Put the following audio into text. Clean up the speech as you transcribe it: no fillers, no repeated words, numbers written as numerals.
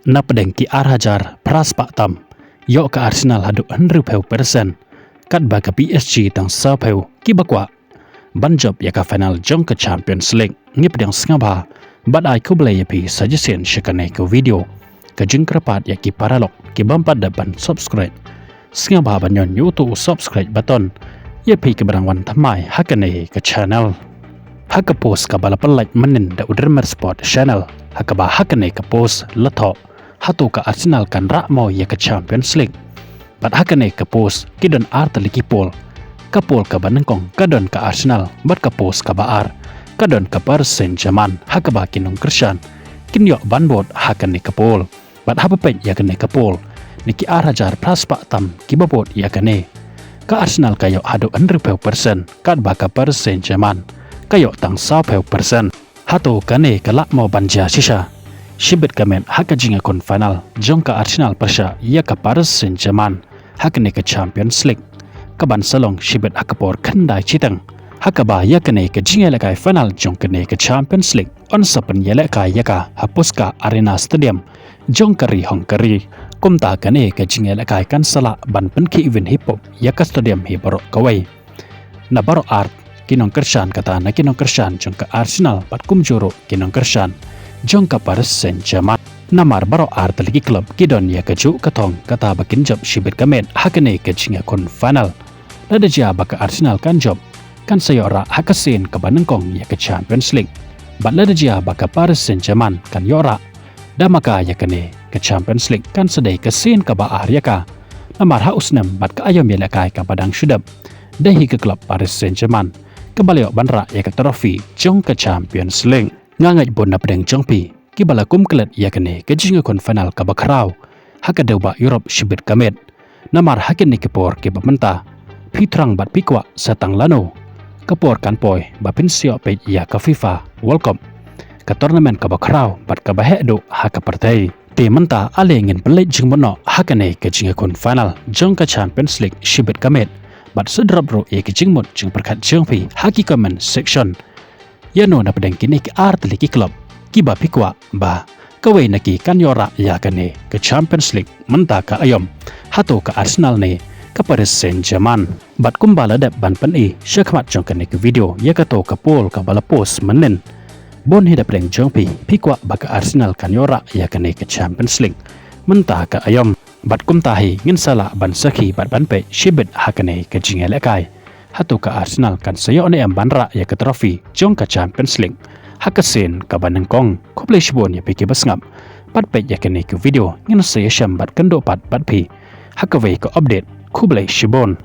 na pedeng ki Arhajar pras pak tam yo ka Arsenal hadu 100% kat ba ka PSG tang sa peu ki bakwa ban job ya ka final jong ka Champions League ngi pedeng sngaba bat ai ko blay pi suggestion shikane ko video ka jing krapat ya ki paralok ki bampat dapan subscribe sngaba banyon YouTube subscribe button ya pi ke berangwan tamai hakane ka channel haka post ka balapan like manin da udremer sport channel haka ba hakane ka post lato hatu ka Arsenal kan rak mau ya ka Champions League bat hakane ka post kidon artali ki pol ka banengkong kadon ka Arsenal bat ka post ka baar kadon ka Paris Saint-Germain haka ba kinong Christian kinyo banbot hakane ka pol bat hapa pet ya kane ka pol niki Arhajar pras pak tam ki babot ya kane ka Arsenal kayo hadu 100% kad ba ka Paris Saint-Germain kayo tang 100% hatu kane kalak mau banja sisa shibit kamen haka jinga kon final jong ka Arsenal persya ya ka Paris Saint-Germain hakane ka Champions League kaban salong shibit akapor kandai chitang haka ba ya kane ka jinga lakai final jong kane ka Champions League on sapan yele ka ya ka hapuska Arena Stadium jong kari hong kari kumta kane ka jinga lakai kan sala ban pen ki event hip hop ya ka stadium hi baro kawai na baro art kinong Christian kata na kinong Christian jong ka Arsenal pat kumjuro kinong Christian jong ka Paris Saint-Germain namar baro art lagi klub kidon ya kaju katong kata bakin job shibit kamen hakane ka jinga kon final lada jia baka Arsenal kan job kan sayora hakasin ka banengkong ya ka Champions League bat lada jia baka Paris Saint-Germain kan yora damaka ya kane ka Champions League kan sedai kasin ka baar ya ka namar ha usnem bat ka ayom ya kai ka padang syudap dahi ke klub Paris Saint-Germain kembali banra ya ka trofi jong ka Champions League ngangai bon na pedeng jongpi ki bala kum klet ya kane ka jinga kon final ka bakrau haka deuba Europe shibit kamet namar hakin ni kepor ke bamenta pitrang bat pikwa satang lano kapor kan poi bapin sio pe ya ka FIFA World Cup ka tournament ka bakrau bat ka bahedo haka partai te menta alengin pelet jing mono hakane ka jinga kon final jong ka Champions League shibit kamet bat sedrap ro e ka jingmot jing perkat jongpi haki comment section yano na pedeng kini ki art liki club kiba pikwa ba kawai naki kan yora ya kane ke Champions League menta ka ayom hato ka Arsenal ne ka Paris Saint-Germain bat kumbala dep ban pen i syakmat jong kane ke video ya kato ka pol ka bala post menen bon hidap reng jongpi pikwa ba ka Arsenal kan yora ya kane ke Champions League menta ka ayom bat kumtahi ngin sala ban sakhi bat ban pe shibit hakane ke jingelekai hatu ka Arsenal kan sayo ne banra ya ka trofi jong ka Champions League hakasin ka banengkong kople shibon ya piki basngap pat pe ya kane ke video ngin saya syam bat kendo pat pi hakawei ka update kublai shibon